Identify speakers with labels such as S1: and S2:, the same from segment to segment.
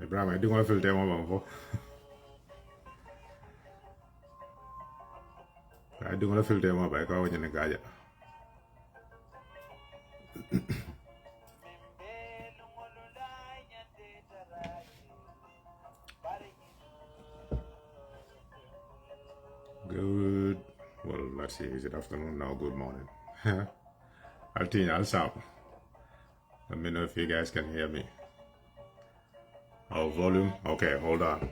S1: Ibrahima di ngola filter mo bang fo. Di ngola filter mo ba ka wanya ne gaja. Good. Well, let's see. Is it afternoon now? Good morning. I'll tell you, I'll stop. Let me know if you guys can hear me. Oh, volume? Okay, hold on.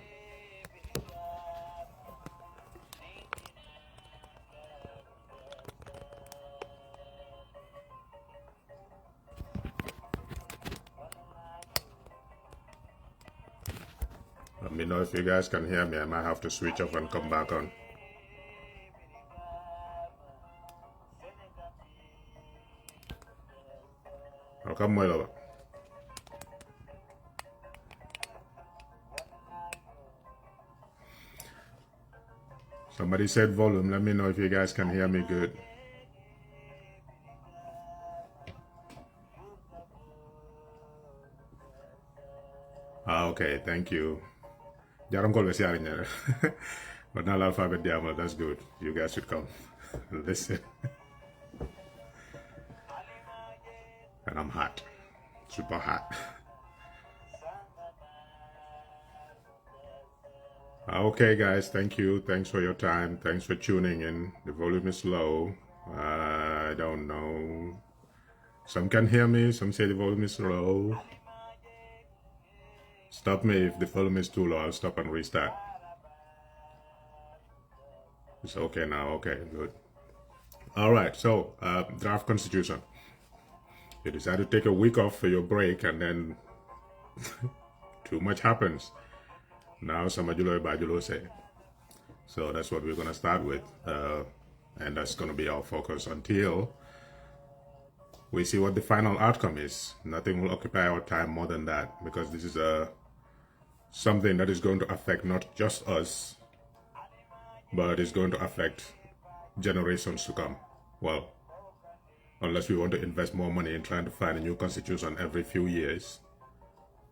S1: Let me know if you guys can hear me. I might have to switch off and come back on. I'll come right over. Somebody said volume. Let me know if you guys can hear me good. Okay, thank you. Jaram call but now alphabet diamonds, that's good. You guys should come. Listen. And I'm hot. Super hot. Okay, guys, thank you. Thanks for your time. Thanks for tuning in. The volume is low. I don't know. Some can hear me. Some say the volume is low. Stop me if the volume is too low. I'll stop and restart. It's okay now. Okay, good. All right, so draft constitution. You decide to take a week off for your break, and then too much happens. Now, Samajulo Bajulo say. So that's what we're going to start with. And that's going to be our focus until we see what the final outcome is. Nothing will occupy our time more than that, because this is something that is going to affect not just us, but it's going to affect generations to come. Well, unless we want to invest more money in trying to find a new constitution every few years,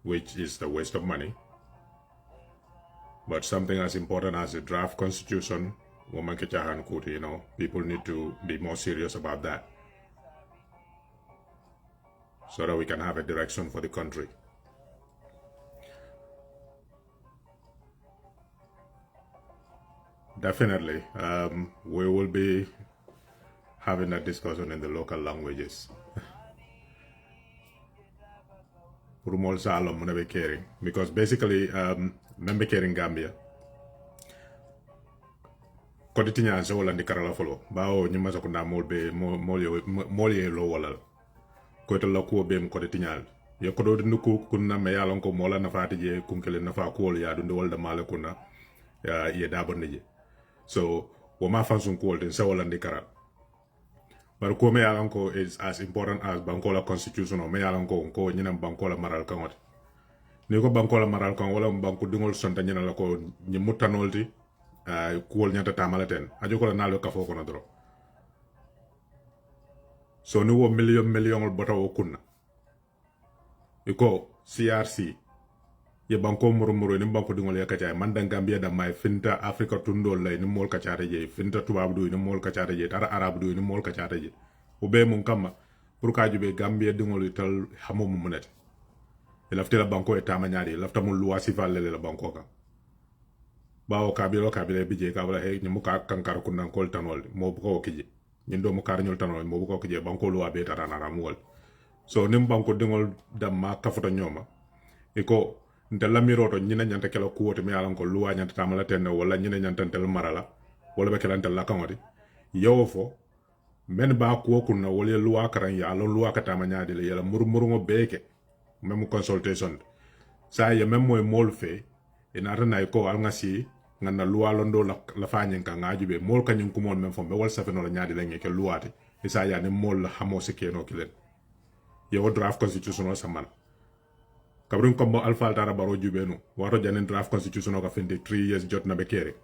S1: which is the waste of money. But something as important as a draft constitution, you know, people need to be more serious about that, so that we can have a direction for the country. Definitely, we will be having that discussion in the local languages. Because basically, member caring Gambia. Koditinya so wala ndikarala folo bao nyuma sakunda molbe molye lo wala ko to la ko bem koditinya yo ko do nuku kunna me yalon ko mola na fati je kunkele na fa ko ya do wala mala kunna ya ye dabon je so wo ma fansun ko den so wala ndikara bar ko me yalon ko is as important as bankola constitution o me yalon ko nyina bankola maral kangot ni ko bankola maral kan wala banko dingol sonta nyina la ko nyi mutanolti kuwol nyanta tamalaten ajo ko nalo kafo kono dro so ni wo million bota wo kunna iko CRC ye banko murumuro ni banko dingol yakata man dan Gambia da may finta Africa tundol lay ni mol kacata je finta tubab du ni mol kacata je tara arab du ni mol kacata je o be mun kama pour ka jube Gambia dingol tal xamu mu net lafte la banko e tama nyaari lafta mu loi civil le la banko ka bawo kabilo bije kabla he nyimu ka kankar kunnan kol tanol mo bu ko kije nyindo mo kar nyol tanol mo bu ko kije banko loi be tarana ramul so nim banko dingol damma kafuta nyoma iko ndella miroto nyina nyanta kala kuwote mi alan ko loi nyanta tamala ten wala nyina nyanta tel marala wala be kala tel la kamodi yowofo men ba ko kunna wala loi karan ya lo loi ka tama nyaade le yala murmuru ngo beke même consultation sa ya même moy mol fe inata nay ko al ngasi ngana loi londo la fanyen ka ngajube mol kanyum kumon même fo be wal safeno la nyaade la ngeke luati isa ya ne mol hamo se keno kilen yo draft constitutional saman kabrin ko alfa tara baro jubenu wato janen draft constitutional ka finde 3 years jot na be kere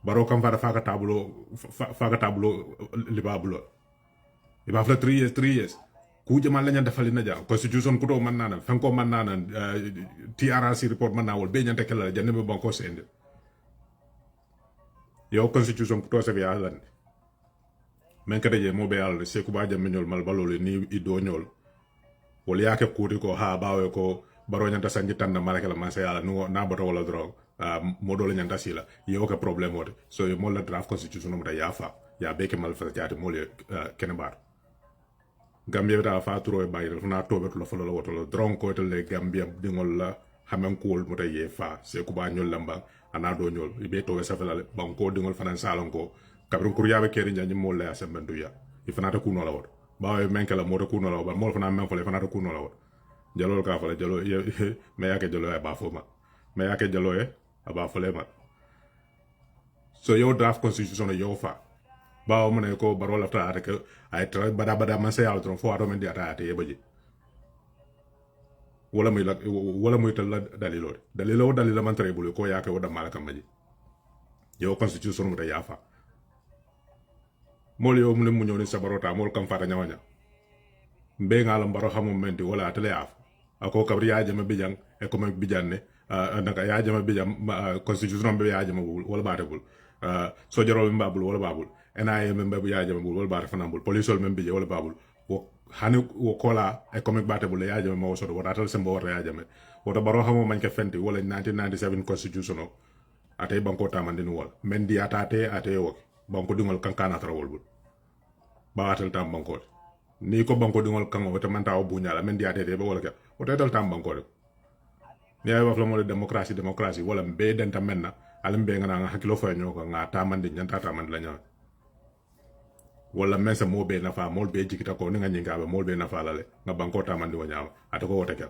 S1: baro kam faka tablo libabulo iba fla 3 years ku jamal la ñanta falina ja constitution kuto man nana fanko man nana TRRC report man nawol be ñanta kala janne be banko sende yo constitution kuto se biya lan men kada je mo be al se ku ba jam ñol mal balole ni ido ñol wol yake kuti ko ha bawe ko baro ñanta sanji tan na malaka la man se ala no na boto wala dro modo la ñanta sila yo ka problème wote so yo mo la draft constitution mo ta yafa ya be ke mal fa jaati mo le kene bar Gambia ta fa turo e bayre na tobe to folo lo woto lo dron ko to le Gambia dingol la xamen kool mo tay fa se ku ba ñol lamba ana do ñol be to sa fela banko dingol fanan salon ko kabru kuryabe keri ñani mo le asembendu ya ifana ta kuno la woto bawe menke la mo ta kuno la ba mo fana men fole fana ta kuno la woto jalol ka fala jalo me yake jalo e ba foma me yake jalo e aba fole ma so yo draft constitution yo fa bawo mo ne ko baro la ta ate ay tra bada man se yalla tron fo ado men di ata ate yebaji wala muy tal dalilo man tare bulu ko yake wada malaka maji yo constitution mo ta yafa mol yo mu ne mu ñoni sabarota mol kam fata ñawanya mbe ngalam baro xamum menti wala atale yaf ako kabri ya jama bijang e ko mak bijanne andaka ya jama bijam constitution be ya jama bul wala batebul so jarol mbabul wala babul NIA membe ya jama bul wala bata fanambul police membe bije wala babul wo hani wo kola e ko mak batebul ya jama mo sodo wata tal sembo wata ya jama wota baro xamum man ke fenti wala 1997 constitution o atay banko tamandin wol men di atate ate wo banko dingol kankana trawol bul bawatal tam banko ni ko banko dingol kango wata manta o buñala men di atate be wala ke wota dal tam banko de ni ay wax la mo démocratie wala be denta menna alam be ngana hakilo fa ñoko nga tamandi ñanta tamandi la ñaan wala mensa mo be nafa mol be jikita ko nga nyinga be mol be nafa la le nga banko tamandi wa ñaama ata ko wote ke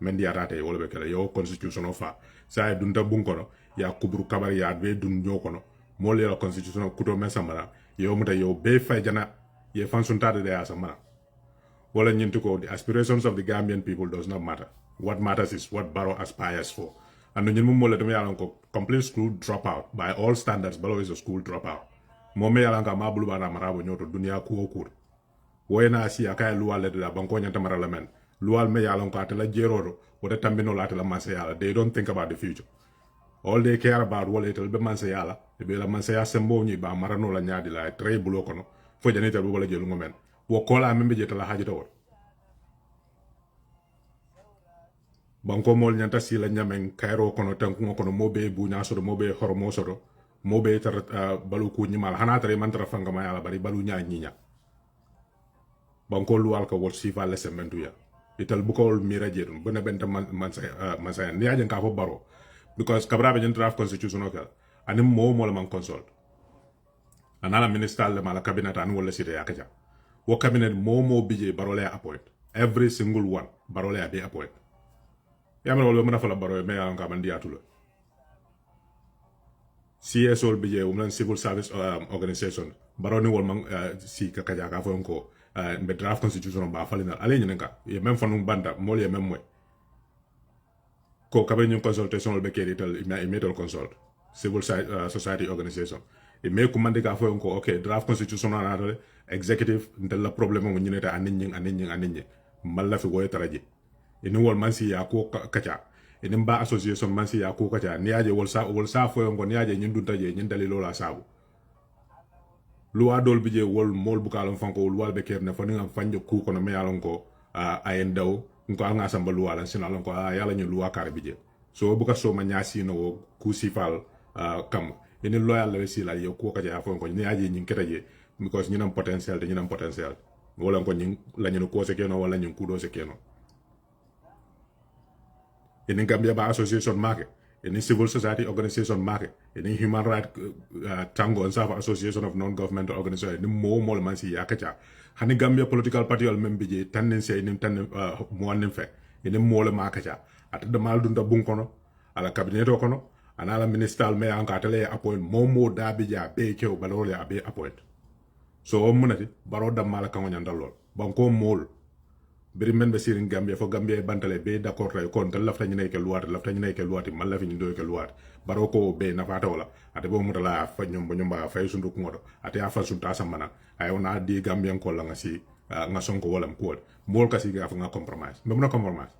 S1: men di atate wala be kala yo constitution o fa sa dunta bunkono ya kubru kabar ya be dun ñokono mol ya constitution kuto mensa mara yo muta yo be fay jana ye fansun tade de asama wala ñinti ko the aspirations of the Gambian people does not matter. What matters is what Barrow aspires for. And ñun mo le dama yalan ko complete school dropout by all standards. Barrow is a school dropout. Mo me yalan ka mabulu bana marabo ñoto dunia ku okur. Woyena si akay luwal le da banko ñanta marala men. Luwal me yalan ko atela jerodo wota tambino la atela manse yala. They don't think about the future. All they care about wala itel be manse yala. Be la manse ya sembo ñi ba marano la ñaadi la tray bulo kono. Fo janita bu wala jelu ngomen. Wo kola membe jeta la haji tawor. Banko mol ñanta si la ñamen kayro kono tanku kono mobe bu ñaso mobe horomo sodo mobe tar balu ku ñimal hanatare mantra fanga ma yala bari balu ñaa ñiña banko luwal ko wol sifa le sementu ya ital bu ko mira jedum bena benta man sa ni ajen ka fo baro because kabra be draft constitution okal anim mo la man consult anala minister le mala cabinet an wala site yakaja wo cabinet mo bije barole appoint every single one barole be appoint yamna wala mëna fa la baro me ya nga man diatulo CSO bije umlan civil service organization baro ni wol man si ka kaja ka fo ko be draft constitution ba falina ale ñinka ye même fonu banda mol ye même moy ko kabe ñu consultation be keri tal metal consult civil society organization e me ko mande ka fo ko okay draft constitution na dole executive ndel la problème mo ñineta anin malla fi woy taraji ini wol mansi ya ko kacha ini mba association mansi ya ko kacha ni aje wol sa fo ngo ni aje ñin dunta je ñin dalilo la sabu luwa dol bije wol mol bukalon fanko wol walbe kerne fo nga fanjo ku kono me yalon ko ayen daw ko nga samba luwa lan sinalon ko yalla ñu luwa kar bije so buka so ma nyasi no ku sifal kam ini loyal la si la yo ko kacha fo ngo ni aje ñin ketaje because ñinam potentiel de ñinam potentiel wala ko ñin lañu ko se keno wala ñin ku do se keno in Gambia ba association market, in civil society organization market, in human rights tango and South Association of non-governmental organizations, in more man si yakacha. Hani Gambia political party al membije tendency in ten mo fe in more makacha. At the maldunda bunkono, ala cabineto kono, and ala minister me ankatele appoint mo dabija be keo balole abe appoint. So omunati baroda malaka ngandalo. Banko mol biri men be sirin Gambia fo Gambia bantale be d'accord ray kon dal lafta ñine ke luwati mal la fi ñu do ke luwati baroko be na fata wala ate bo mutala fa ñom ba ñomba fay sundu ko ngodo ate afa sunta samana ay ona di Gambian ko la nga si nga sonko wala ko mol kasi ga fa nga compromise be muna compromise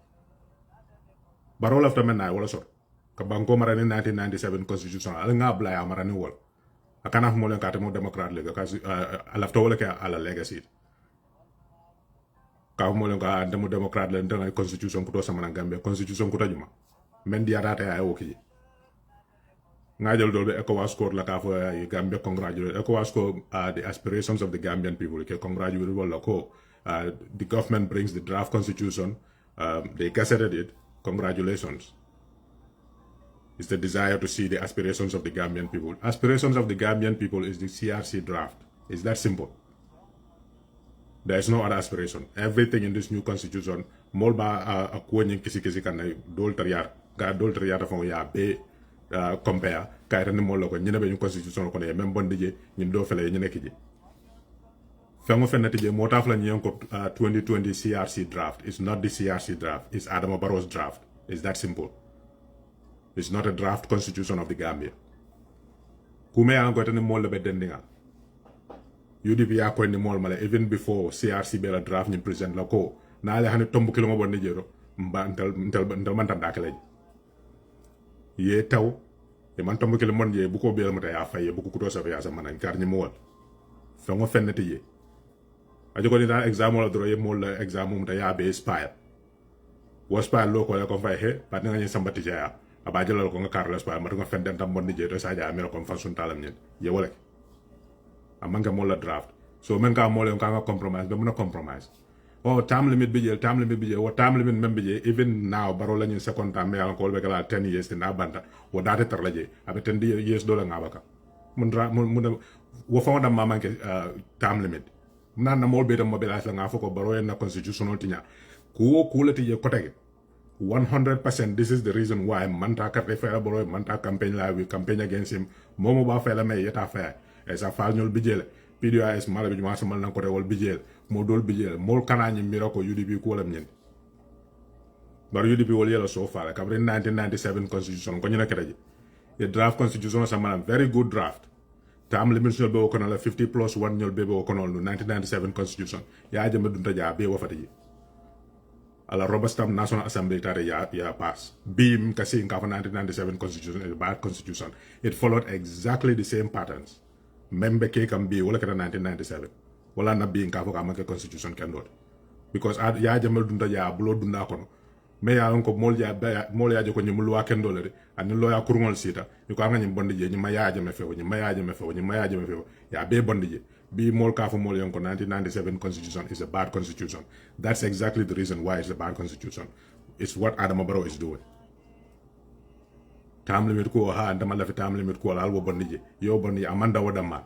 S1: baro lafta men na wala sor ka banko marani 1997 constitution ala nga bla ya marani wol akana mo len ka mo democrat le ka alafta wala ka ala legacy ka mo len ka demo democrat le ndanga constitution ko to sama na Gambia constitution ko tajuma men dia data ya woki ngajal dolbe ECOWAS court la ka fo Gambia congratulate ECOWAS ko the aspirations of the Gambian people ke congratulate wala ko the government brings the draft constitution they gazetted it congratulations. It's the desire to see the aspirations of the Gambian people. Aspirations of the Gambian people is the CRC draft. It's that simple. There is no other aspiration. Everything in this new constitution, molba a kwenye kisi kana dol tariar, ga dol tariar fa ya be compare kayta ni molo ko nyina be ñu constitution ko ne même bonde je ñin do fele ñu nek ji. Fango fenati je motaf la ñen ko 2020 CRC draft. It's not the CRC draft. It's Adama Barrow's draft. It's that simple. It's not a draft constitution of the Gambia. Kume ya ngo tane mol be dendinga. UDP ya ko ni mol mala even before CRC be la draft ni present la ko na le hani tombu kilo mo bon ni jero mba ntel man tan dakale. Ye taw e man tombu kilo mon je bu ko be la mata ya fay bu ko kuto sa ya sa manan kar ni mol. Fango fenati je. Ajo ko ni da exam wala dro ye mol la exam mum ta ya be spire. Wo spire lo ko la ko fay he pa nga ni sambati ja abajalal ko nga Carlos pa matu nga fenden tam bon je to saja amelo kon fasun talam ñet ye wala amanga mo la draft so men ka mo le nga compromise be muna compromise time limit bi je wo time limit mem bi je even now baro lañu second time ya ko be kala 10 years na banta wo date tar la je abe 10 years do la nga baka mun wo fa wada mamanke time limit nan na mo be tam mobilise la nga foko baro en na constitutional tinya ku la ti je ko tege 100%. This is the reason why Manta Katefera Manta campaign la we campaign against him. Momo ba fela me yeta fair. As a fal ñol bijele. PDOS mala bi ma samal nan ko rewol bijele. Mo dol bijele. Mol kanani mirako UDP ko lam ñen. Bar UDP wol yelo so far. Kabre 1997 constitution ko ñu nekk daji. The draft constitution sa manam very good draft. Tam limit ñol be ko na la 50 plus 1 ñol be ko no 1997 constitution. Ya jëm dunta ja be wafati ji. ala Robestam National Assembly tare ya pass. Beam kasi in 1997 constitution is a bad constitution. It followed exactly the same patterns. Membe ke kan be wala kata 1997. Wala na be in ka make constitution can do. Because ya jamel dunda ya bulo dunda kono. Me ya lon ko mol ya joko nyum luwa ken dolere. Ani lo ya kurngol sita. Ni ko ngani bondi je nyima ya jame fewo ya be bondi je. Be mol kafu mol yonko 1997 constitution is a bad constitution. That's exactly the reason why it's a bad constitution. It's what Adama Barrow is doing. Time limit ko ha ndama la fi time limit ko la alwo bondi je. Yo bondi amanda wada man.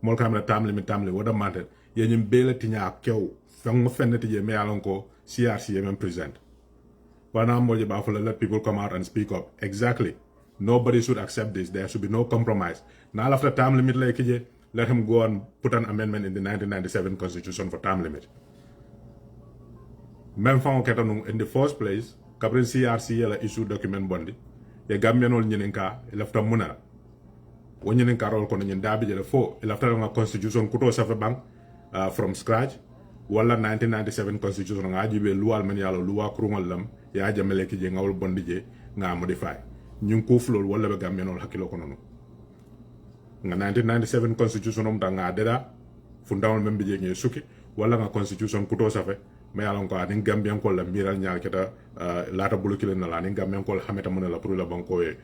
S1: Mol kamera time limit wada man ye nyim bele tinya kew fang fenati je me alon ko CRC even present. Wana mol je ba for let people come out and speak up. Exactly. Nobody should accept this. There should be no compromise. Now after time limit like je let him go and put an amendment in the 1997 constitution for term limit. Même fan ketanu in the first place, Kabrin CRC la issue document bondi. Ye Gambian ol nyininka lafta muna. Wo nyininka rol kono nyin dabi jele fo lafta nga constitution kuto safe bang from scratch. Wala 1997 constitution nga ajibe luwal men yalo luwa krungol lam ya jamele ki je ngawol bondi je nga modify. Nyun ko flol wala be Gambian ol hakilo kono no. Nga 1997 constitution om nga deda fundawol membe je ngi suki wala nga constitution kuto safe me yalon ko adin Gambian ko la miral nyaal keta lata bulukile na la ni Gambian ko hameta mun la pour la banko e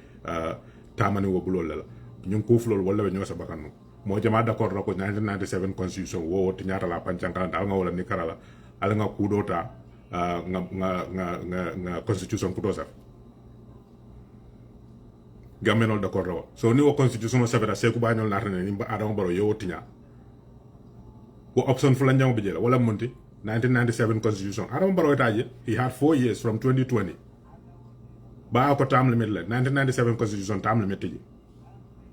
S1: tamani wo bulol la ñun ko flol wala be ñosa bakanu mo jama d'accord ko 1997 constitution wo ti ñaata la pancankala dal nga wala ni karala ala nga kudota nga constitution kuto safe Gambian d'accord raw so ni wo constitution safe da seku bañol natane ni Adama Barrow yo tinya wo option fula ñaw bi jela wala monti 1997 constitution Adama Barrow taje he had 4 years from 2020 ba ko term limit la 1997 constitution term limit ji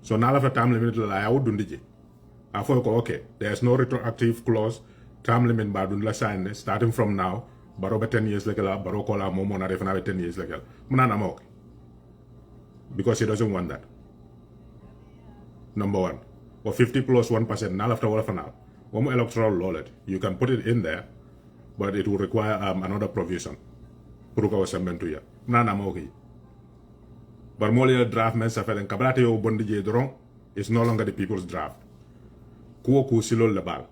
S1: so na la fa term limit la ya wudundi ji afo ko okay there is no retroactive clause term limit ba dun la sign starting from now Barrow ba 10 years la Barrow ko la momo na refna 10 years la muna na okay because he doesn't want that. Number one. Or 50 plus 1% now after wala fanal. One more electoral law, you can put it in there, but it will require another provision. Puruka Assembly ya. Nana moki. But more draft men suffer and Kabrate o Bondi Dron is no longer the people's draft. Kuoku silo lebal.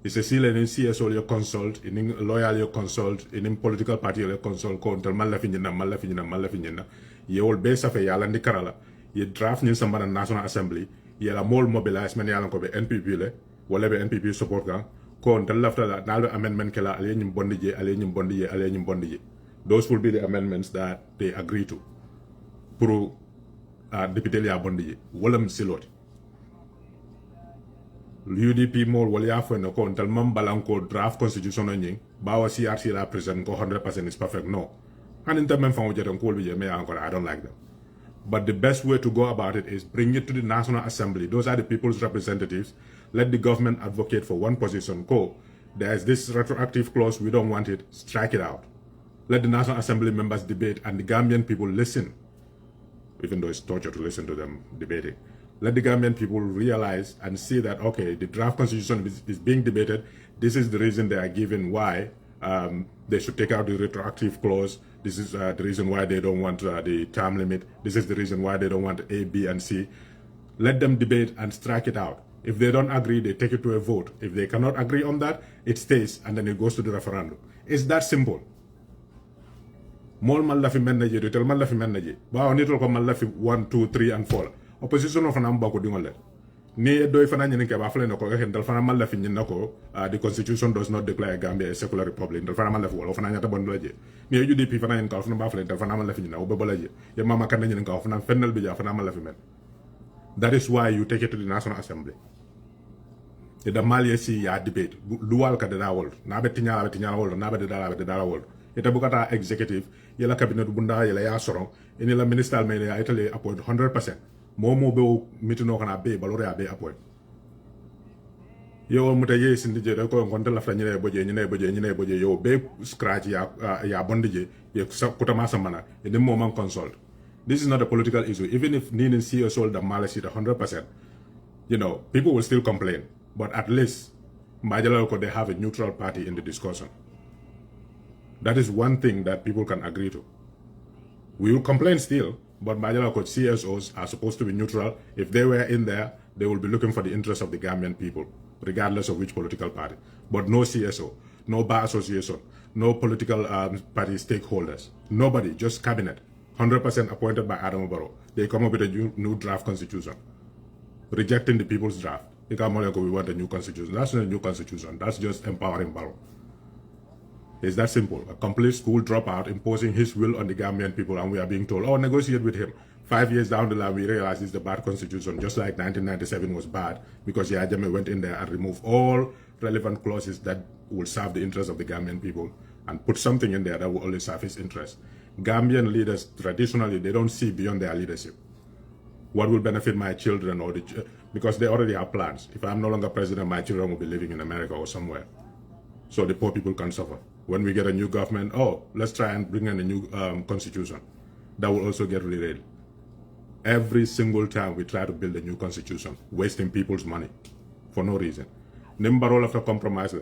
S1: It's a seal in CSO you consult, in loyal you consult, in political party you consult, ko until malafinina. Ye all base of a yalandi karala. Ye draft ni sambana National Assembly. Ye la mol mobilize many yalan ko be NPP le, wala be NPP support gang. Ko until after that, nalwe amendment kela aliyem bondi. Those will be the amendments that they agree to. Puru député ya bondi. Walam silot. UDP mol wali fo no ko until mambalanko draft constitution nying bawa CRC la present ko 100% is perfect no. And in terms of I don't like them. But the best way to go about it is bring it to the National Assembly. Those are the people's representatives. Let the government advocate for one position. Go. There is this retroactive clause. We don't want it. Strike it out. Let the National Assembly members debate and the Gambian people listen. Even though it's torture to listen to them debating. Let the Gambian people realize and see that, okay, the draft constitution is being debated. This is the reason they are given why they should take out the retroactive clause. This is the reason why they don't want the term limit. This is the reason why they don't want A, B, and C. Let them debate and strike it out. If they don't agree, they take it to a vote. If they cannot agree on that, it stays and then it goes to the referendum. It's that simple. Mol malafi menaje, do tell malafi menaje. Ba onitol ko malafi 1, 2, 3, and 4. Opposition of an ambako dingole. Ni do ifana nyine ke ba fle no ko hen dal fana malafi nyina ko the constitution does not declare Gambia a secular republic. Dal fana malafi wala fana nyata bon laje. Ni UDP fana nyen ka fana ba fle dal fana malafi nyina obe bolaje. Ya mama kan nyine ka fana fennel bi ja fana malafi men. That is why you take it to the National Assembly. The Mali si ya debate. Lual ka da wol. Na be tinya wol, na be da wol. Ita bukata executive, yela cabinet bunda yela ya sorong. Ini la minister me ya Italy appoint 100%. Momo be mitino kana be balore ya be appoint. Yo muta ye sindi je ko ngonta la fanyine boje yo be scratch ya bondije ye kutama samana. Ini moment consult. This is not a political issue. Even if Ninin see or sold the Malaysia 100%, people will still complain. But at least, they have a neutral party in the discussion. That is one thing that people can agree to. We will complain still, but CSOs are supposed to be neutral. If they were in there, they will be looking for the interests of the Gambian people, regardless of which political party. But no CSO, no bar association, no political party stakeholders. Nobody, just cabinet. 100% appointed by Adam Barrow. They come up with a new draft constitution, rejecting the people's draft. They come on and go, we want a new constitution. That's not a new constitution. That's just empowering Barrow. It's that simple. A complete school dropout imposing his will on the Gambian people, and we are being told, oh, negotiate with him. 5 years down the line, we realize it's a bad constitution, just like 1997 was bad, because Yajame went in there and removed all relevant clauses that will serve the interests of the Gambian people, and put something in there that will only serve his interests. Gambian leaders, traditionally, they don't see beyond their leadership. What will benefit my children, because they already have plans. If I'm no longer president, my children will be living in America or somewhere. So the poor people can suffer. When we get a new government, let's try and bring in a new constitution. That will also get relayed. Every single time we try to build a new constitution, wasting people's money for no reason. Nimbarol after compromise.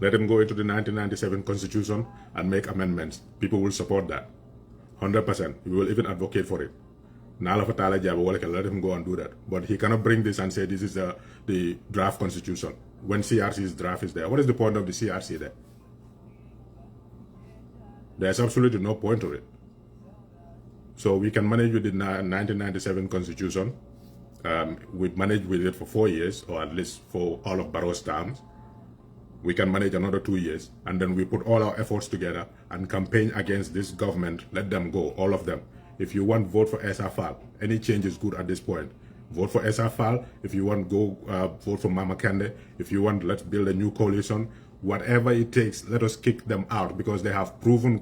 S1: Let him go into the 1997 constitution and make amendments. People will support that. 100%. We will even advocate for it. Let him go and do that. But he cannot bring this and say this is the draft constitution when CRC's draft is there. What is the point of the CRC there? There's absolutely no point to it. So we can manage with the 1997 constitution. We managed with it for 4 years, or at least for all of Barrow's terms. We can manage another 2 years, and then we put all our efforts together and campaign against this government. Let them go, all of them. If you want, vote for SFL. Any change is good at this point. Vote for SFL. If you want, go vote for Mama Kande. If you want, let's build a new coalition. Whatever it takes, let us kick them out, because they have proven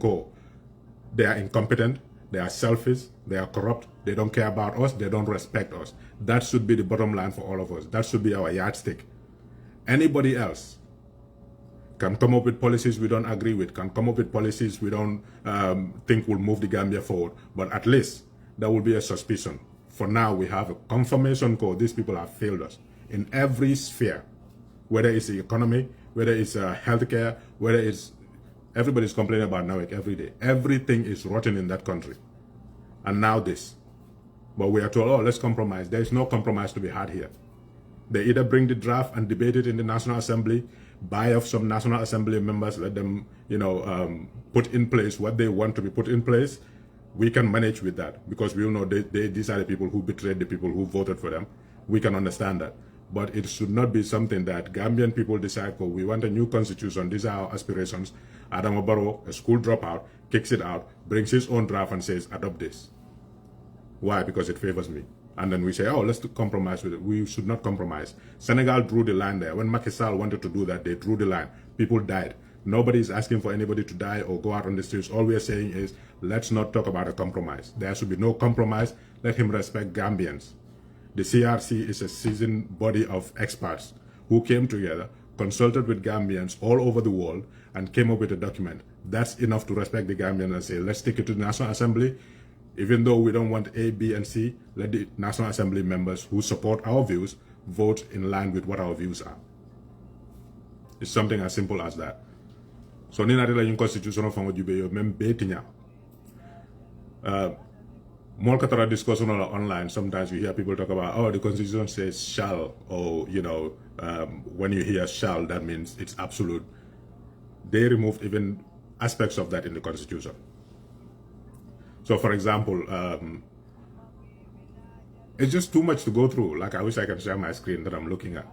S1: they are incompetent, they are selfish, they are corrupt, they don't care about us, they don't respect us. That should be the bottom line for all of us. That should be our yardstick. Anybody else can come up with policies we don't agree with, can come up with policies we don't think will move the Gambia forward, but at least there will be a suspicion. For now, we have a confirmation code. These people have failed us in every sphere. whether it's the economy, whether it's healthcare, whether it's everybody's complaining about NAWEC every day. Everything is rotten in that country. And now this. But we are told, oh, let's compromise. There is no compromise to be had here. They either bring the draft and debate it in the National Assembly, buy off some National Assembly members, let them, put in place what they want to be put in place. We can manage with that because we all know these are the people who betrayed the people who voted for them. We can understand that. But it should not be something that Gambian people decide, oh, we want a new constitution, these are our aspirations. Adama Barrow, a school dropout, kicks it out, brings his own draft and says, adopt this. Why? Because it favors me. And then we say, oh, let's compromise with it. We should not compromise. Senegal drew the line there. When Macky Sall wanted to do that, they drew the line. People died. Nobody is asking for anybody to die or go out on the streets. All we are saying is, let's not talk about a compromise. There should be no compromise. Let him respect Gambians. The CRC is a seasoned body of experts who came together, consulted with Gambians all over the world, and came up with a document. That's enough to respect the Gambians and say, let's take it to the National Assembly. Even though we don't want A, B, and C, let the National Assembly members who support our views vote in line with what our views are. It's something as simple as that. So, nina la yung constitutional fango jube yo mem betinya. More katara discussion online, sometimes you hear people talk about, oh, the constitution says shall, or, when you hear shall, that means it's absolute. They removed even aspects of that in the constitution. So, for example, it's just too much to go through. Like, I wish I can share my screen that I'm looking at.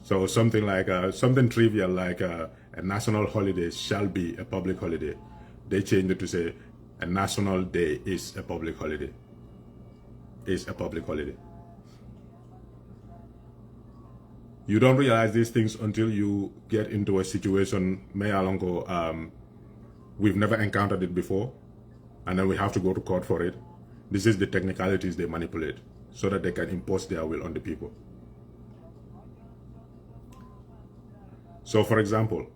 S1: So, something like, something trivial like a national holiday shall be a public holiday. They changed it to say a national day is a public holiday. Is a public holiday. You don't realize these things until you get into a situation, we've never encountered it before, and then we have to go to court for it. This is the technicalities they manipulate so that they can impose their will on the people. So, for example,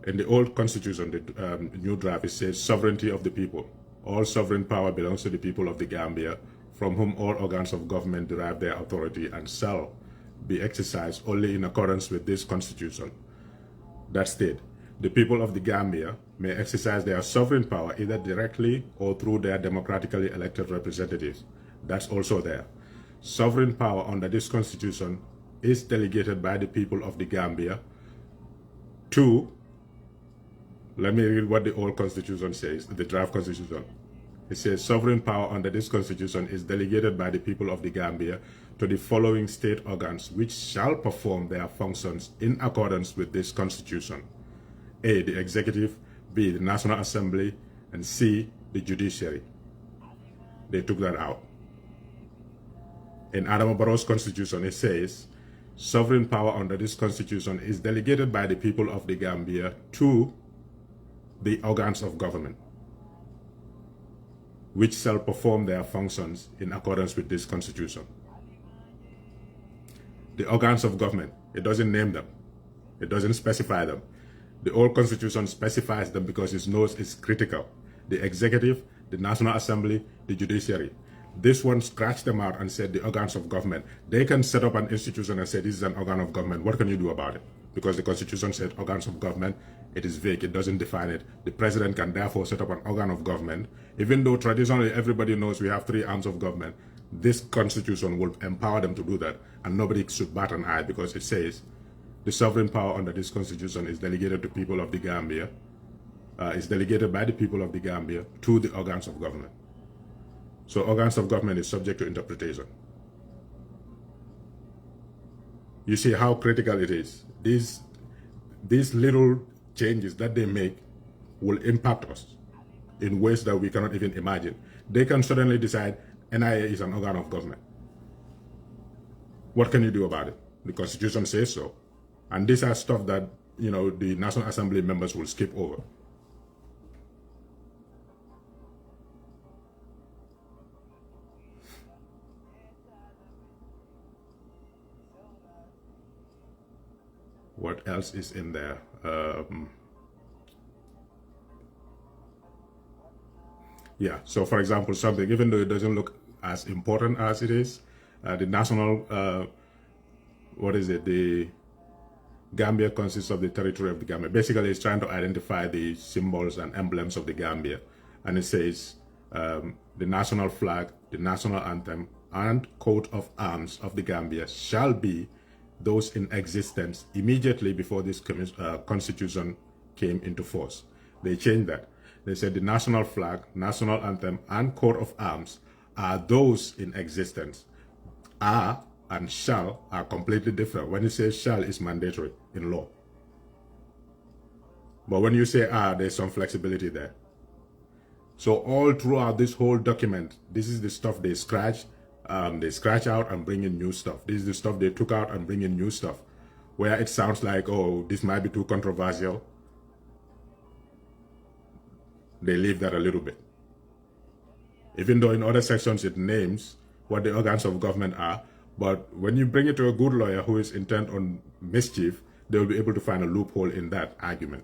S1: in the old constitution, the new draft, it says sovereignty of the people. All sovereign power belongs to the people of the Gambia, from whom all organs of government derive their authority and shall be exercised only in accordance with this constitution. That state, the people of the Gambia may exercise their sovereign power either directly or through their democratically elected representatives. That's also there. Sovereign power under this constitution is delegated by the people of the Gambia to, let me read what the old constitution says, the draft constitution. It says, sovereign power under this constitution is delegated by the people of the Gambia to the following state organs, which shall perform their functions in accordance with this constitution. A, the executive, B, the National Assembly, and C, the judiciary. They took that out. In Adama Barrow's constitution, it says, sovereign power under this constitution is delegated by the people of the Gambia to the organs of government, which shall perform their functions in accordance with this constitution. The organs of government, it doesn't name them. It doesn't specify them. The old constitution specifies them because it knows it's critical. The executive, the National Assembly, the judiciary. This one scratched them out and said the organs of government. They can set up an institution and say this is an organ of government. What can you do about it? Because the constitution said organs of government. It is vague. It doesn't define it. The president can therefore set up an organ of government. Even though traditionally everybody knows we have 3 arms of government, this constitution will empower them to do that. And nobody should bat an eye because it says the sovereign power under this constitution is delegated to people of the Gambia, is delegated by the people of the Gambia to the organs of government. So organs of government is subject to interpretation. You see how critical it is. These little changes that they make will impact us in ways that we cannot even imagine. They can suddenly decide NIA is an organ of government. What can you do about it? The Constitution says so. And these are stuff that, the National Assembly members will skip over. What else is in there? Yeah, so for example, something, even though it doesn't look as important as it is, the national, what is it? The Gambia consists of the territory of the Gambia. Basically, it's trying to identify the symbols and emblems of the Gambia. And it says the national flag, the national anthem, and coat of arms of the Gambia shall be those in existence immediately before this constitution came into force. They changed that. They said the national flag, national anthem, and coat of arms are those in existence. Are and shall are completely different. When you say shall, it's mandatory in law. But when you say are, there's some flexibility there. So all throughout this whole document, this is the stuff they scratch out and bring in new stuff. This is the stuff they took out and bring in new stuff. Where it sounds like, oh, this might be too controversial, they leave that a little bit. Even though in other sections it names what the organs of government are, but when you bring it to a good lawyer who is intent on mischief, they will be able to find a loophole in that argument.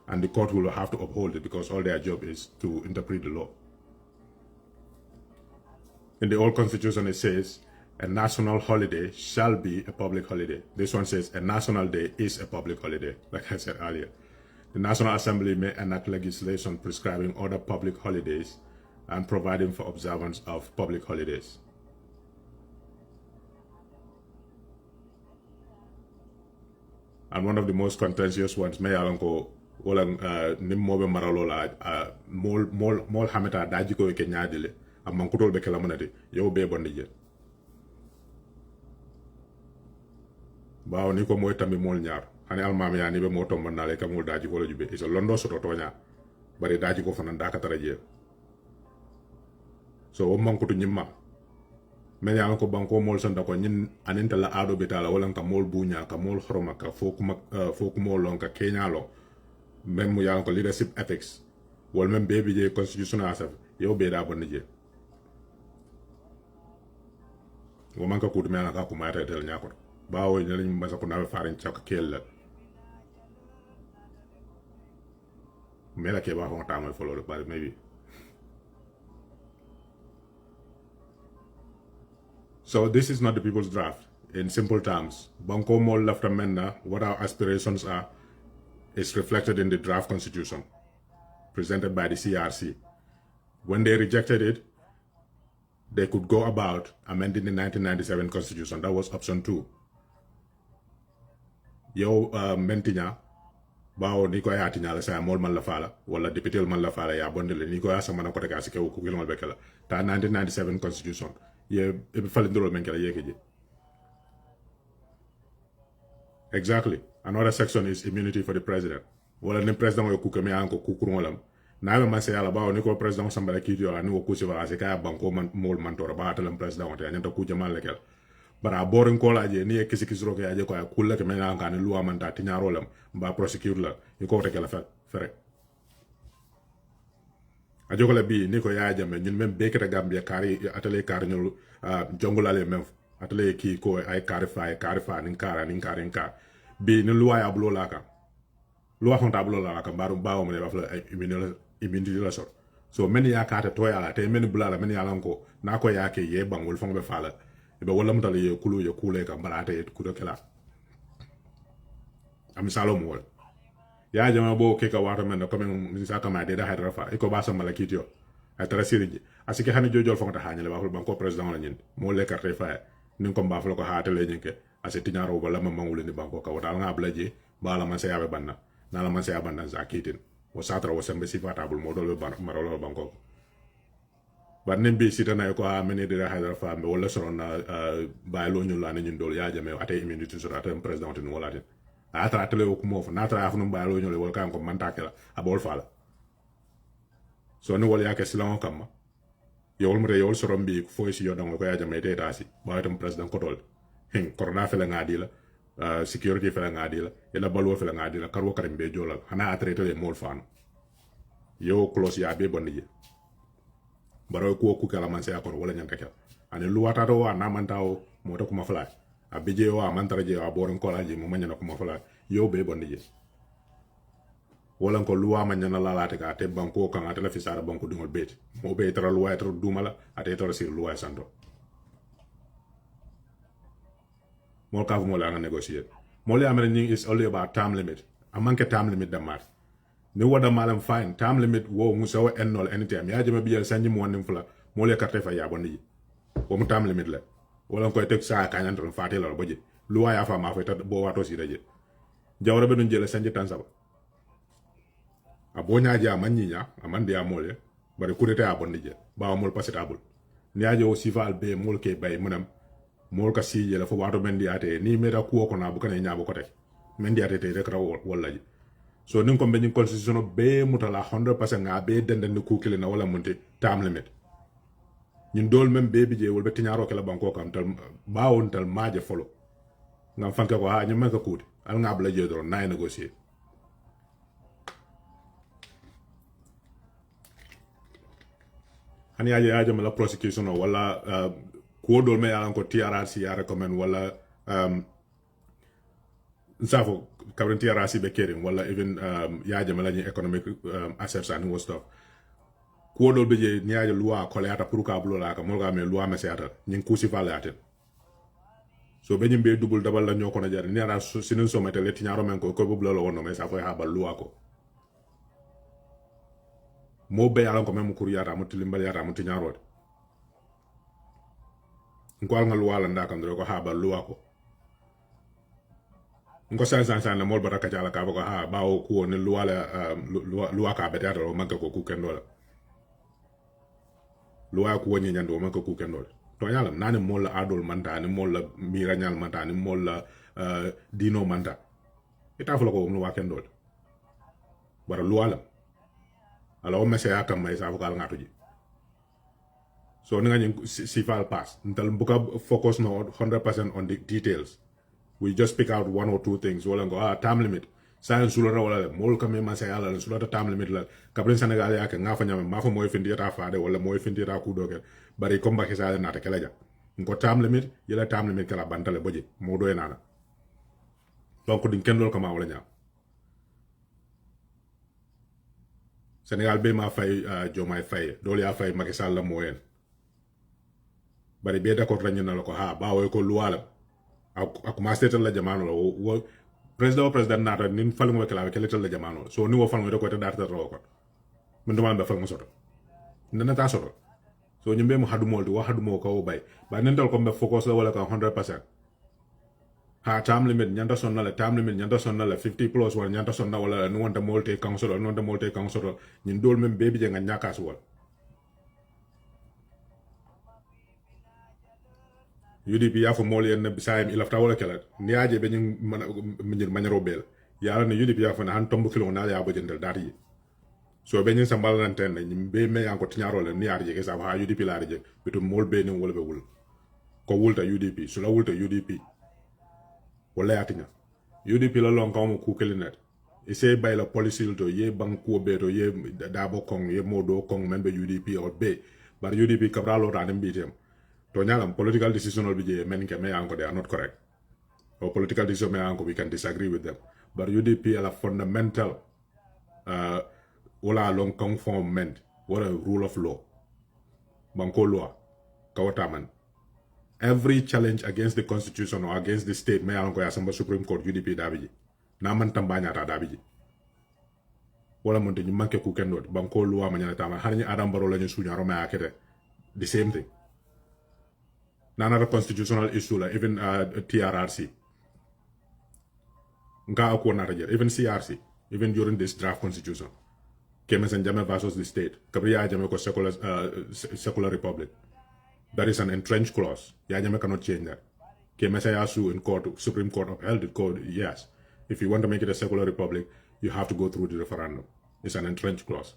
S1: And the court will have to uphold it because all their job is to interpret the law. In the old constitution, it says a national holiday shall be a public holiday. This one says a national day is a public holiday, like I said earlier. The National Assembly may enact legislation prescribing other public holidays and providing for observance of public holidays. And one of the most contentious ones, may alanko wala nimmobe maralola mol hameta daji ko ke nyaadile amman kutol be kala munati yow be bondi je baaw ni ko moy tammi mol ñaar hani almam ya ni be mo tomban na le kam mol daji ko la jube iso londo soto tonya bari daji ko fanan daka tara je so o man kutu nyimma men ya ko banko mol sanda ko nyin aninta la ado betala wala ka mol bunya ka mol horoma ka foku mol lon ka kenya lo même mu yalan ko leadership ethics wala même baby je constitutional asaf yow be da bon je wo man ka kutu men ka ko mata tel nyako bawo ni lañ massa ko nawe farin ciak kel mela ke ba ho ta moy follow le bari maybe. So this is not the people's draft. In simple terms, Banco Mol left amenda what our aspirations are is reflected in the draft constitution presented by the CRC. When they rejected it, they could go about amending the 1997 constitution. That was option 2. Yo mentinya bawo ni ko ya tinyala sa mol man la fala wala député man la fala ya bondele ni ko ya sama na ko tega ke ko gilmal bekala ta 1997 constitution ye e fali ndoro men kala yekeje. Exactly. Another section is immunity for the president. Wala ni president yo kuke me anko kukuru ngolam na be man se ala bawo ni ko president sambala kiti yo ani wo kusi wala se ka banko man mol man tora ba talam president wonte anyanta ku jamal lekel bara boring ko laje ni e kisi kisro ke aje ko ya kulle ke mena kan loi man ta tinyaro lam ba prosecute la ni ko tekela fere ajo ko la bi ni ko ya jame ñun même bekata Gambia kari atelier kar ñu jongulale même atelier ki ko ay karifa nin kara bi ni loi ya bulo la ka loi fon ta bulo la ka baru bawo me ba fla ay immunity la so men ya ka ta to ya la te men bulala men ya lan ko na ko ya ke ye bangul fon be fala be wala mutale ye kule ka barata ye kudo kala am salo mo ya jama bo ke ka wato men ko men sa kama de da hadra fa ko ba sa malakiti yo atara siriji asike hani jojol fonta hanyale ba banko president la nyin mo le carte fa ni ko ba fa ko hatale nyinke ase tinyaro wala mamangule ni banko ka wata nga blaje ba la man sa yabe banna na la man sa yabanna zakitin wo satra wo sembe sifatabul mo do marolo banko ba nembe sitana ko ha mene de hadra fa me wala sorona ba lo ñu la ñu dol ya jame ate immunity sur ate president ni wala tin atra tele ko mo fa na tra fa no ba lo ñu le wala kan ko man takela abol fala so ni wala yake silon kam yowul mo yowul sorom bi fo ci yodon ko ya jame de tasi ba tam president ko tol hen corona fela ngadi la security fela ngadi la ela balwo fela ngadi la karwo karim be jolal hana atre tele mol fan yo close ya be bonje baro ko ku kala man se akon wala nyanta kel ani luwata to wa na man taw mo to kuma fala abije wa man taraje wa boron ko laji mo manyana kuma fala yo be bonje wala ko luwa man nyana la late ka te banko kan atela fisara banko dingol bet mo be tara luwa tara dumala ate tara sir luwa santo mo ka mo la nga negotiate mo le amene is only about time limit amanke time limit da mat ni wada malam fine time limit wo muso ennol anytime ya jama biyal sanji mo wonin fula mo le carte fa ya bondi wo mu time limit la wala ko tek sa ka nyan ton faté la boje luwa ya fa ma fa ta bo wato si daje jawra be dun jele sanji tan saba abonya ja manyinya amande ya mole bari kudeta ya bondi je ba mol passable ni aje o sival be mol ke bay munam mol ka si jele fo wato mendi ate ni mera kuo ko na bu kana nyaabo ko tek mendi ate te rek raw wala ji so nin ko be ni constitution be mutala 100% nga be denden ku kile na wala munti time limit ñun dool même be bi je wol be tiñaro ke la banko kam tal baawon tal maaje folo ngam fanke ko ha ñu maka kuuti al ngab la je do nay négocier hani aje la prosecution wala ko dol me yalan ko TRRC ya recommend wala nsafo kabrin TRRC be kering wala even yaje la economic assets and stuff ko dol be je nyaaje loi ko leata pour ka bulo la ka mo ga me loi me seata nyin kusi fa laate so be nyimbe double double la ñoko na jar ni ara sinin so mete le tiñaro men ko bu bulo wono me sa fo ha ba loi ko mo be yalan ko même kuriyata mo tilimbal yata mo tiñaro ko al nga loi la ndaka ndo ko ha ba loi ko ngo san na mol baraka jala ka ko ha ba o ko ne loi la loi ka be data o manka ko ku kendo la loi ko woni nyando manka ku kendo to yalam nani mol la adol manta ni mol la mira nyal manta ni mol la dino manta ita fo ko loi kendo bara loi la ala o mese akam may sa ko al ngatu ji so nga ñu civil pass ntal buka focus no 100% on the details we just pick out one or two things wala ngo time limit science sula wala mol kam ma sa yalla sula time limit la kabrin senegal ya ka nga fa nyama ma fa moy findi ta faade wala moy findi ta ku doge bari combat ki sa na ta kala ja ngo time limit yela time limit kala bantale boje mo doy nana donc din ken lol ko ma wala nya senegal be ma fay jomay fay dol ya fay Macky Sall la moyen bari be d'accord lañu na la ko ha baawo ko luwala ak ma setal la jamano la wo president nata nin falu mo kala kala la jamano so ni wo falu ko ta darta ro ko min dama be falu soto nana ta soto so ñimbe mo hadu moldi wa hadu mo ko bay ba nental ko be focus la wala ka 100% ha time limit nyanta sonna la time limit nyanta sonna la 50 plus wala nyanta sonna wala no wonta molte council no wonta molte council ñin dol mem bebi je nga ñakas wala UDP ya fo mol yenn sayam ilafta wala kala ni aje be ñu manaro bel ya na UDP ya fo na han tombu kilo na ya bo jendal dari so be ñu sambal nan ten ni be me yanko tiñaro le ni arje ke sa ha UDP la arje bitu mol be ni wala be wul ko wulta UDP so la wulta UDP wala yatinya UDP la lon kaw mo ku kelinet ise bay la policy to ye banko be to ye dabo kong ye modo kong membe UDP or be bar UDP kabra lo tanim bitem to nyalam political decision will be men ke me anko they are not correct or political decision me anko we can disagree with them but UDP are fundamental wala long conformment what a rule of law banko law kawataman every challenge against the constitution or against the state me anko ya samba Supreme Court UDP dabiji na man tambanya ta dabiji wala monte ñu manke ku kendo banko law ma nyana tama harni Adam Barrow lañu suñu roma akete the same thing another constitutional issue like even TRRC nga ko nata jer even CRC even during this draft constitution Kemes and Jame versus the state Gabriel Jame ko secular republic there is an entrenched clause ya Jame cannot change that Kemes ya sue in court Supreme Court upheld it code yes if you want to make it a secular republic you have to go through the referendum it's an entrenched clause.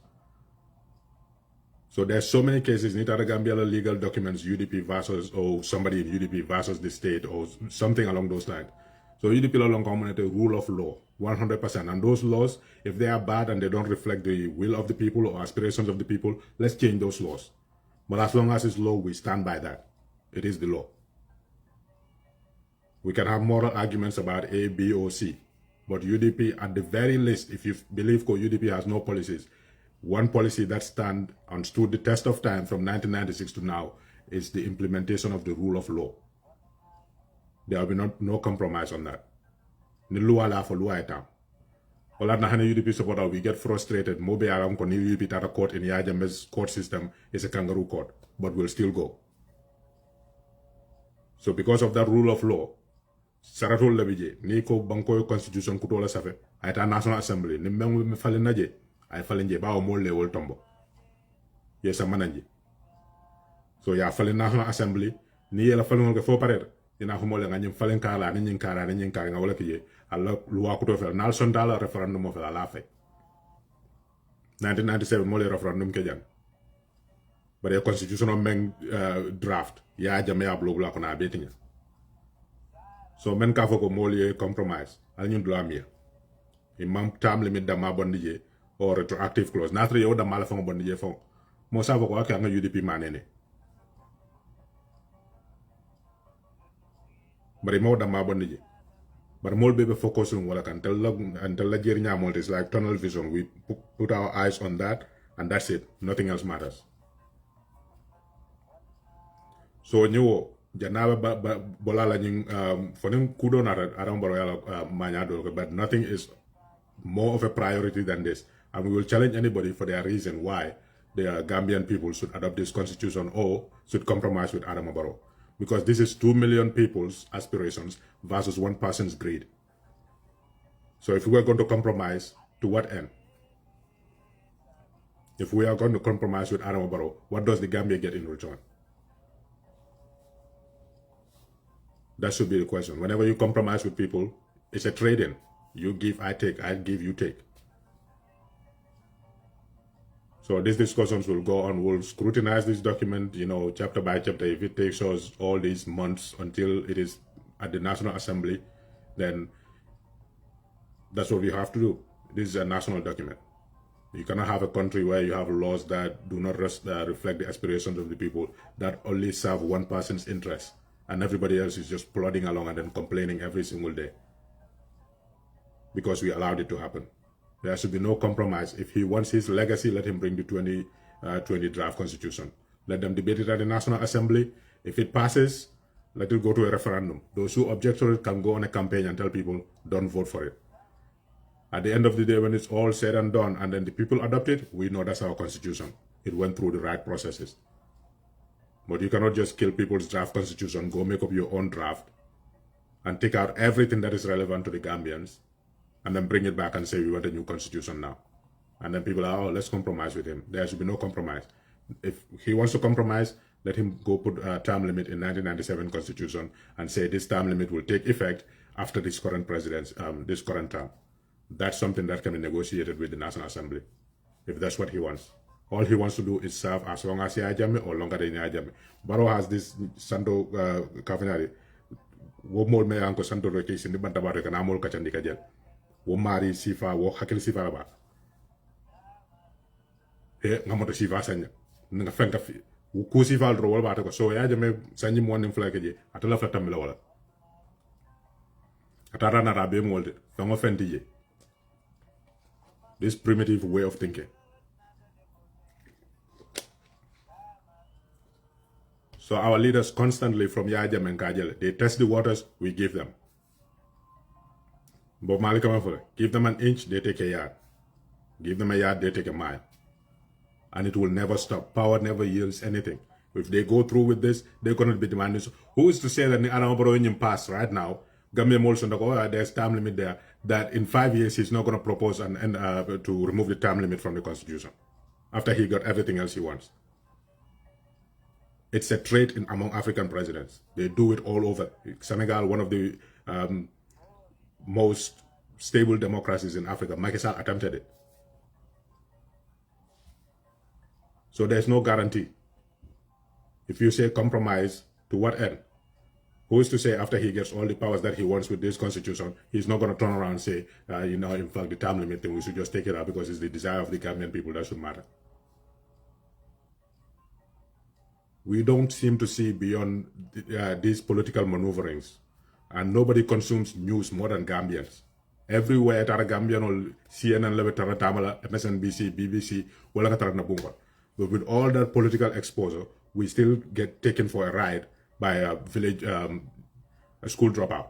S1: So there's so many cases in Gambia legal documents, UDP versus or somebody in UDP versus the state or something along those lines. So UDP along community rule of law, 100%. And those laws, if they are bad and they don't reflect the will of the people or aspirations of the people, let's change those laws. But as long as it's law, we stand by that. It is the law. We can have moral arguments about A, B, or C. But UDP, at the very least, if you believe UDP has no policies, one policy that stood the test of time from 1996 to now is the implementation of the rule of law. There will be no compromise on that. Ni luwa la for luwa etam. Ola na hana UDP supporter, we get frustrated. Mobe aram ko ni UDP tata court in Yajambe's court system is a kangaroo court, but we'll still go. So because of that rule of law, Saratol labije, ni ko banko constitution kutola safe, aita National Assembly, ni mengu me falen naje, ay falen je ba o mole wol tombo. Yes, a mananje. So ya falen National Assembly, ni yela falen ko fo parer. Ina ko mole nga nyim falen kala ni nyin kara nga wala kiye alla luwa kuto fel Nelson dala referendum of la fe 1997 mole referendum ke jang bare constitutional meng draft ya jame ya blog la ko na betinya so men ka foko mole compromise al nyun dula mi imam tam limit da ma bondije or retroactive clause natre yo da mala fo bondije fo mo sa foko ka nga UDP manene bare mo da ma bondije but more baby focus on what I can tell la jernya mol is like tunnel vision. We put our eyes on that and that's it. Nothing else matters. So nyo janawa bolala nying fonim kudo na around boroyala manyado, but nothing is more of a priority than this. And we will challenge anybody for their reason why the Gambian people should adopt this constitution or should compromise with Adama Barrow. Because this is 2 million people's aspirations versus one person's greed. So if we are going to compromise, to what end? If we are going to compromise with Adama Barrow, what does the Gambia get in return? That should be the question. Whenever you compromise with people, it's a trade-in. You give, I take, I give, you take. So these discussions will go on. We'll scrutinize this document, chapter by chapter. If it takes us all these months until it is at the National Assembly, then that's what we have to do. This is a national document. You cannot have a country where you have laws that do not reflect the aspirations of the people, that only serve one person's interest, and everybody else is just plodding along and then complaining every single day because we allowed it to happen. There should be no compromise. If he wants his legacy, let him bring the 2020 draft constitution. Let them debate it at the National Assembly. If it passes, let it go to a referendum. Those who object to it can go on a campaign and tell people, don't vote for it. At the end of the day, when it's all said and done, and then the people adopt it, we know that's our constitution. It went through the right processes. But you cannot just kill people's draft constitution, go make up your own draft, and take out everything that is relevant to the Gambians, and then bring it back and say we want a new constitution now. And then people are, let's compromise with him. There should be no compromise. If he wants to compromise, let him go put a term limit in 1997 constitution and say this term limit will take effect after this current this current term. That's something that can be negotiated with the National Assembly, if that's what he wants. All he wants to do is serve as long as he ajame or longer than he ajame. Barrow has this Santo Kavanari. Wo mol me anko Santo Roke sindi bantabare kana mol kachandi kajel. Wo mari sifa wo hakil sifa laba. Ngamoto sifa sanya. Nga fenka fi. Ku sifa ro wala ba ko so ya jame sanyi mo nim flake je. Atala flata mi wala. Atara na rabe molde. Fango fenti je. This primitive way of thinking. So our leaders constantly from Yajam and Kajel, they test the waters, we give them. But Malika, give them an inch, they take a yard. Give them a yard, they take a mile. And it will never stop. Power never yields anything. If they go through with this, they're going to be demanding. Who is to say that the Anambra pass right now? Gambia Molson, there's time limit there, that in 5 years he's not going to propose to remove the time limit from the constitution after he got everything else he wants. It's a trait among African presidents. They do it all over. Senegal, one of the most stable democracies in Africa. Macky Sall attempted it. So there's no guarantee. If you say compromise, to what end? Who is to say after he gets all the powers that he wants with this constitution, he's not going to turn around and say, in fact, the term limit thing, we should just take it out because it's the desire of the Gambian people that should matter. We don't seem to see beyond these political maneuverings, and nobody consumes news more than Gambians. Everywhere, tara Gambian or CNN, level tara tamala, MSNBC, BBC, wala tara nabunga. But with all that political exposure, we still get taken for a ride by village a school dropout.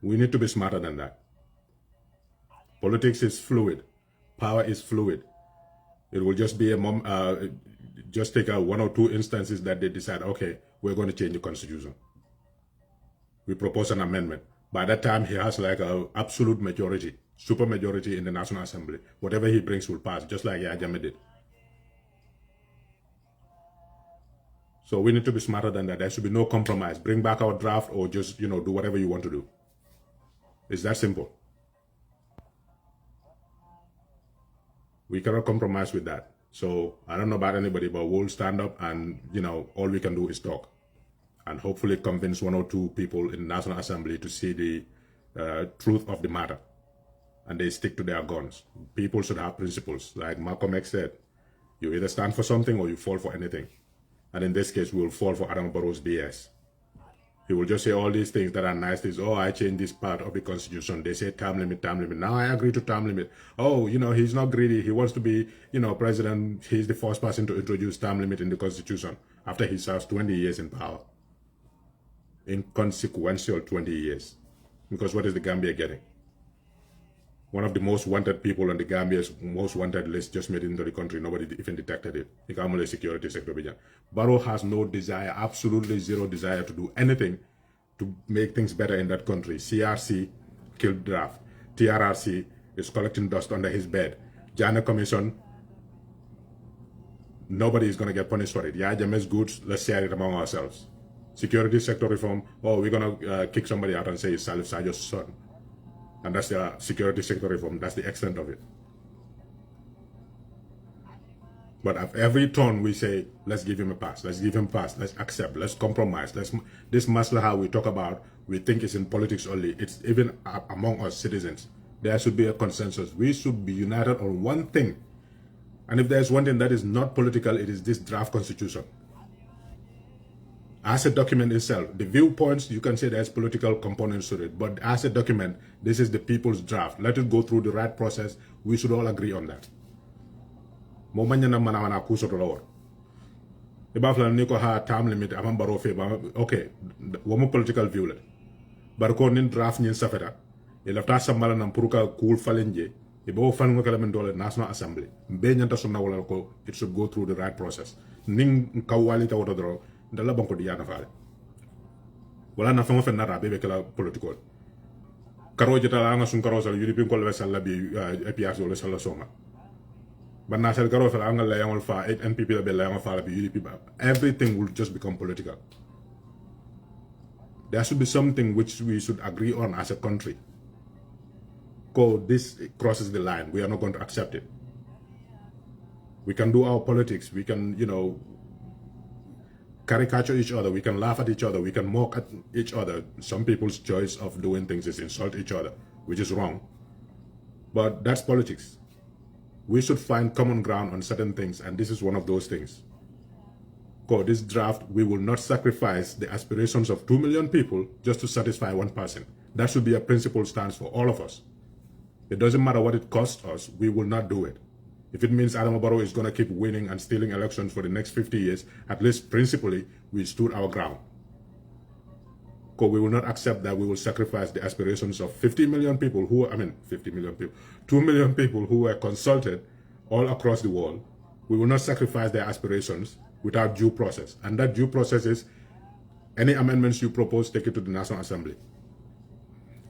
S1: We need to be smarter than that. Politics is fluid. Power is fluid. It will just be just take one or two instances that they decide, okay, we're going to change the constitution. We propose an amendment. By that time, he has like an absolute majority, super majority in the National Assembly. Whatever he brings will pass, just like Yahya Jammeh did. So we need to be smarter than that. There should be no compromise. Bring back our draft or just, do whatever you want to do. It's that simple. We cannot compromise with that. So I don't know about anybody, but we'll stand up and, all we can do is talk. And hopefully convince one or two people in the National Assembly to see the truth of the matter. And they stick to their guns. People should have principles. Like Malcolm X said, you either stand for something or you fall for anything. And in this case, we will fall for Adam Barrow's BS. He will just say all these things that are nice things. Oh, I changed this part of the Constitution. They say term limit, term limit. Now I agree to term limit. Oh, he's not greedy. He wants to be, president. He's the first person to introduce term limit in the Constitution after he serves 20 years in power. Inconsequential 20 years. Because what is the Gambia getting? One of the most wanted people on the Gambia's most wanted list just made it into the country. Nobody even detected it. The Gambian security sector. Barrow has no desire, absolutely zero desire to do anything to make things better in that country. CRC killed draft. TRRC is collecting dust under his bed. Jana Commission, nobody is going to get punished for it. Yahya Jammeh's goods, let's share it among ourselves. Security sector reform, we're going to kick somebody out and say it's Salif Sajo's son. And that's the security sector reform. That's the extent of it. But at every turn we say, let's give him a pass. Let's give him a pass. Let's accept. Let's compromise. This maslaha we talk about, we think is in politics only. It's even among us citizens. There should be a consensus. We should be united on one thing. And if there's one thing that is not political, it is this draft constitution. As a document itself, the viewpoints, you can say there's political components to it, but as a document, this is the people's draft. Let it go through the right process. We should all agree on that. Time limit, okay, one political view. But draft in Safeta, il lafta sambala nam puruka cool falenje, ibo fango kalamendole National Assembly. It should go through the right process. Ning kawali tawodoro. Dalla banko di yana fale wala na fama fe nara bebe kala political karo jeta la nga sun karo sal yudi pin ko le sal bi APRC wala sal soma banna sal karo fa nga la yangol fa 8 NPP la be la yangol fa bi yudi everything will just become political. There should be something which we should agree on as a country. This crosses the line. We are not going to accept it. We can do our politics. We can, caricature each other, we can laugh at each other, we can mock at each other. Some people's choice of doing things is insult each other, which is wrong. But that's politics. We should find common ground on certain things, and this is one of those things. This draft, we will not sacrifice the aspirations of 2 million people just to satisfy one person. That should be a principled stance for all of us. It doesn't matter what it costs us, we will not do it. If it means Adam Barrow is going to keep winning and stealing elections for the next 50 years, at least principally, we stood our ground. We will not accept that we will sacrifice the aspirations of 2 million people who were consulted all across the world. We will not sacrifice their aspirations without due process. And that due process is any amendments you propose, take it to the National Assembly.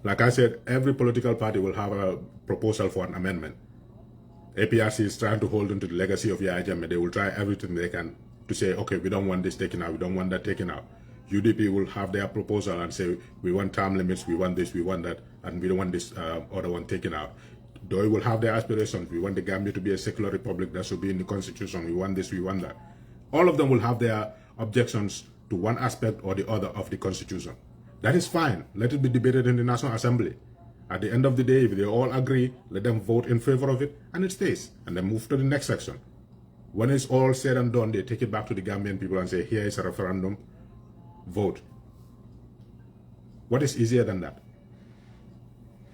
S1: Like I said, every political party will have a proposal for an amendment. APRC is trying to hold on to the legacy of Yahya Jammeh. They will try everything they can to say, okay, we don't want this taken out, we don't want that taken out. UDP will have their proposal and say, we want term limits, we want this, we want that, and we don't want this other one taken out. They will have their aspirations. We want the Gambia to be a secular republic that should be in the constitution. We want this, we want that. All of them will have their objections to one aspect or the other of the constitution. That is fine. Let it be debated in the National Assembly. At the end of the day, if they all agree, let them vote in favor of it, and it stays. And then move to the next section. When it's all said and done, they take it back to the Gambian people and say, here is a referendum, vote. What is easier than that?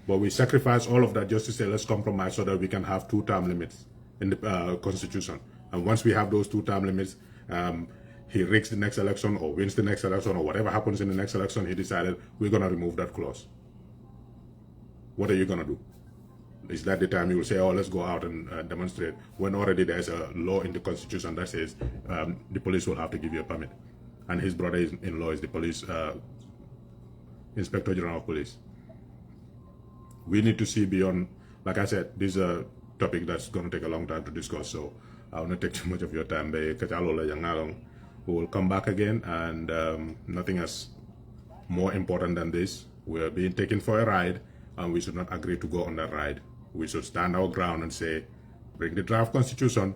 S1: But we sacrifice all of that just to say, let's compromise so that we can have 2 term limits in the Constitution. And once we have those 2 term limits, he rigs the next election or wins the next election or whatever happens in the next election, he decided we're going to remove that clause. What are you going to do? Is that the time you will say, oh, let's go out and demonstrate, when already there's a law in the constitution that says the police will have to give you a permit? And his brother-in-law is the police, Inspector General of Police. We need to see beyond, like I said, this is a topic that's going to take a long time to discuss, so I will not take too much of your time. We will come back again, and nothing is more important than this. We are being taken for a ride, and we should not agree to go on that ride. We should stand our ground and say, bring the draft constitution,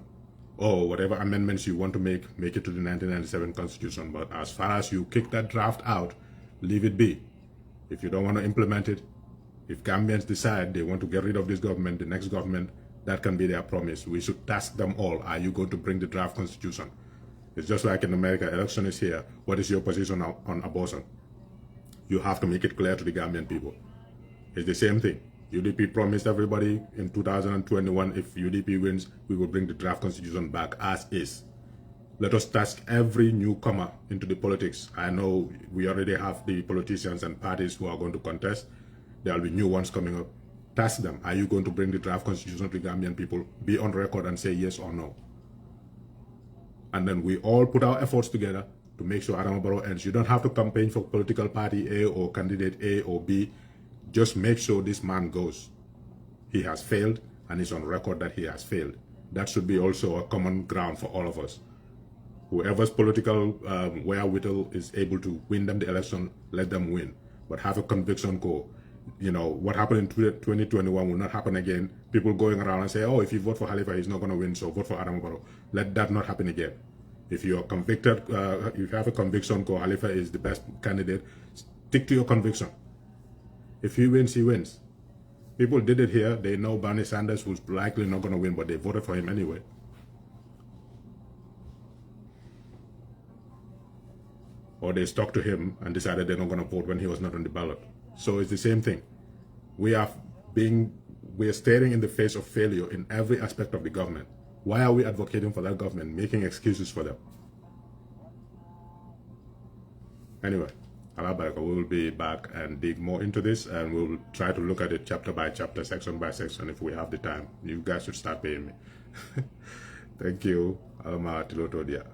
S1: or whatever amendments you want to make it to the 1997 constitution. But as far as you kick that draft out, leave it be. If you don't want to implement it, if Gambians decide they want to get rid of this government, the next government, that can be their promise. We should task them all. Are you going to bring the draft constitution? It's just like in America, election is here. What is your position on abortion? You have to make it clear to the Gambian people. It's the same thing. UDP promised everybody in 2021, if UDP wins, we will bring the draft constitution back as is. Let us task every newcomer into the politics. I know we already have the politicians and parties who are going to contest. There will be new ones coming up. Task them. Are you going to bring the draft constitution to the Gambian people? Be on record and say yes or no. And then we all put our efforts together to make sure Adama Barrow ends. You don't have to campaign for political party A or candidate A or B. Just make sure this man goes. He has failed, and it's on record that he has failed. That should be also a common ground for all of us. Whoever's political wherewithal is able to win them the election, let them win. But have a conviction core. You know, what happened in 2021 will not happen again. People going around and say, oh, if you vote for Halifa, he's not going to win, so vote for Adama Barrow. Let that not happen again. If you're convicted, if you have a conviction core, Halifa is the best candidate, stick to your conviction. If he wins, he wins. People did it here. They know Bernie Sanders was likely not going to win, but they voted for him anyway. Or they stuck to him and decided they're not going to vote when he was not on the ballot. So it's the same thing. We are staring in the face of failure in every aspect of the government. Why are we advocating for that government, making excuses for them? Anyway, we will be back and dig more into this, and we'll try to look at it chapter by chapter, section by section, if we have the time. You guys should start paying me. Thank you. Alama Tilotodia.